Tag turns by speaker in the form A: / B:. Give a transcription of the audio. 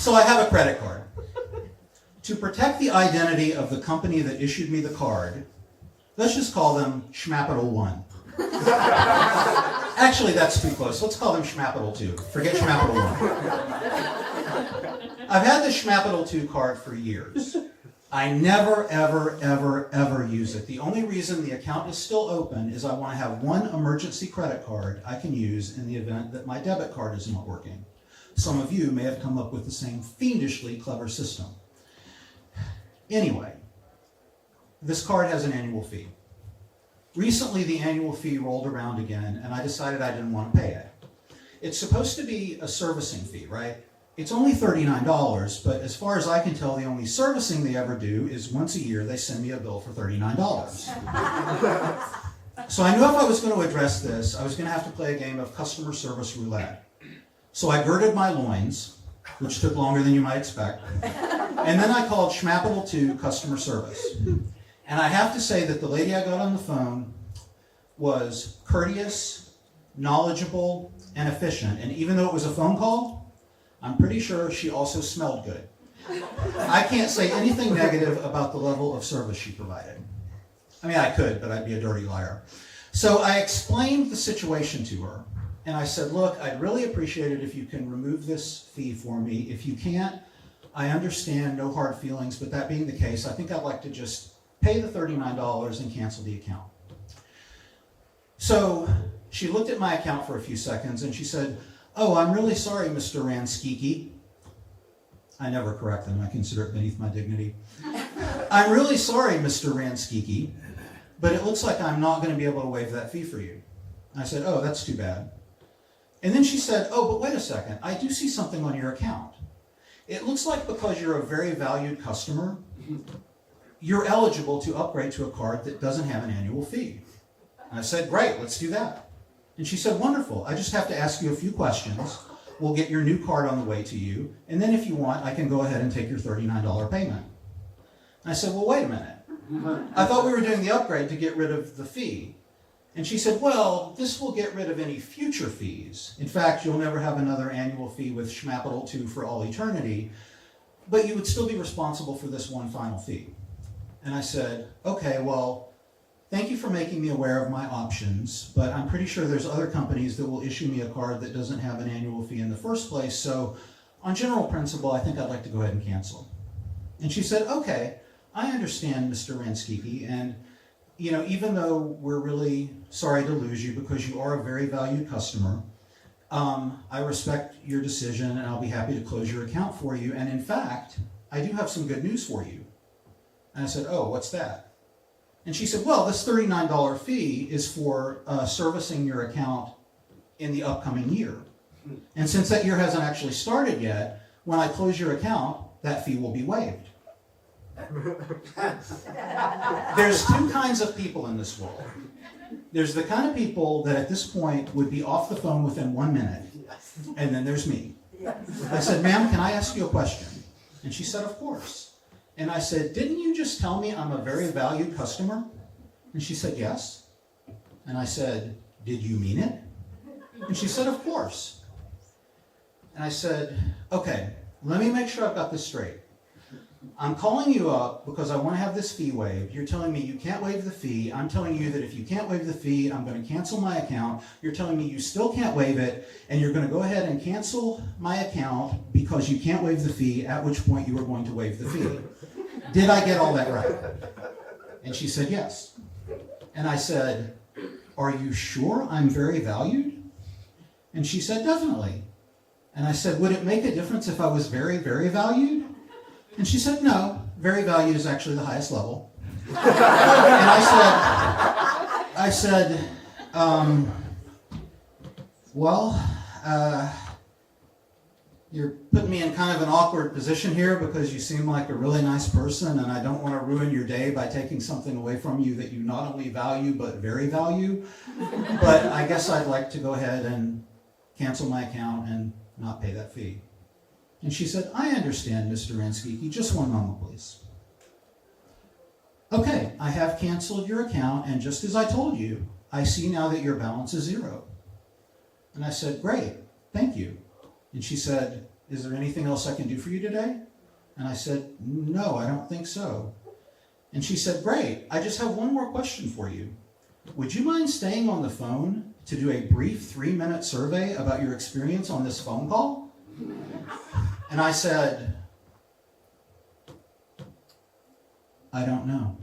A: So I have a credit card. To protect the identity of the company that issued me the card, let's just call them Shmapital 1. Actually, that's too close. Let's call them Shmapital 2. Forget Shmapital 1. I've had the Shmapital 2 card for years. I never, ever, ever, ever use it. The only reason the account is still open is I want to have one emergency credit card I can use in the event that my debit card is not working. Some of you may have come up with the same fiendishly clever system. Anyway, this card has an annual fee. Recently, the annual fee rolled around again, and I decided I didn't want to pay it. It's supposed to be a servicing fee, right? It's only $39, but as far as I can tell, the only servicing they ever do is once a year they send me a bill for $39. So I knew if I was going to address this, I was going to have to play a game of customer service roulette. So I girded my loins, which took longer than you might expect, and then I called Shmapital 2 customer service. And I have to say that the lady I got on the phone was courteous, knowledgeable, and efficient. And even though it was a phone call, I'm pretty sure she also smelled good. I can't say anything negative about the level of service she provided. I mean, I could, but I'd be a dirty liar. So I explained the situation to her, and I said, look, I'd really appreciate it if you can remove this fee for me. If you can't, I understand, no hard feelings, but that being the case, I think I'd like to just pay the $39 and cancel the account. So she looked at my account for a few seconds, and she said, oh, I'm really sorry, Mr. Ranskiki. I never correct them. I consider it beneath my dignity. I'm really sorry, Mr. Ranskiki, but it looks like I'm not going to be able to waive that fee for you. I said, oh, that's too bad. And then she said, oh, but wait a second. I do see something on your account. It looks like because you're a very valued customer, you're eligible to upgrade to a card that doesn't have an annual fee. And I said, great, let's do that. And she said, wonderful. I just have to ask you a few questions. We'll get your new card on the way to you. And then if you want, I can go ahead and take your $39 payment. And I said, well, wait a minute. I thought we were doing the upgrade to get rid of the fee. And she said, well, this will get rid of any future fees. In fact, you'll never have another annual fee with Shmapital 2 for all eternity, but you would still be responsible for this one final fee. And I said, okay, well, thank you for making me aware of my options, but I'm pretty sure there's other companies that will issue me a card that doesn't have an annual fee in the first place, so on general principle, I think I'd like to go ahead and cancel. And she said, okay, I understand, Mr. Ranskiki, and even though we're really sorry to lose you because you are a very valued customer, I respect your decision and I'll be happy to close your account for you. And in fact, I do have some good news for you. And I said, oh, what's that? And she said, well, this $39 fee is for servicing your account in the upcoming year. And since that year hasn't actually started yet, when I close your account, that fee will be waived. There's two kinds of people in this world. There's the kind of people that at this point would be off the phone within 1 minute, and then there's me. I said, ma'am, can I ask you a question? And she said, of course. And I said, didn't you just tell me I'm a very valued customer? And she said, yes. And I said, did you mean it? And she said, of course. And I said, okay, let me make sure I've got this straight. I'm calling you up because I want to have this fee waived. You're telling me you can't waive the fee. I'm telling you that if you can't waive the fee, I'm going to cancel my account. You're telling me you still can't waive it, and you're going to go ahead and cancel my account because you can't waive the fee, at which point you are going to waive the fee. Did I get all that right? And she said, yes. And I said, are you sure I'm very valued? And she said, definitely. And I said, would it make a difference if I was very, very valued? And she said, no, very valued is actually the highest level. And I said, you're putting me in kind of an awkward position here because you seem like a really nice person and I don't want to ruin your day by taking something away from you that you not only value but very value. But I guess I'd like to go ahead and cancel my account and not pay that fee. And she said, I understand, Mr. Ranskiki. Just one moment, please. Okay, I have canceled your account, and just as I told you, I see now that your balance is 0. And I said, great, thank you. And she said, is there anything else I can do for you today? And I said, no, I don't think so. And she said, great, I just have one more question for you. Would you mind staying on the phone to do a brief 3-minute survey about your experience on this phone call? And I said, I don't know.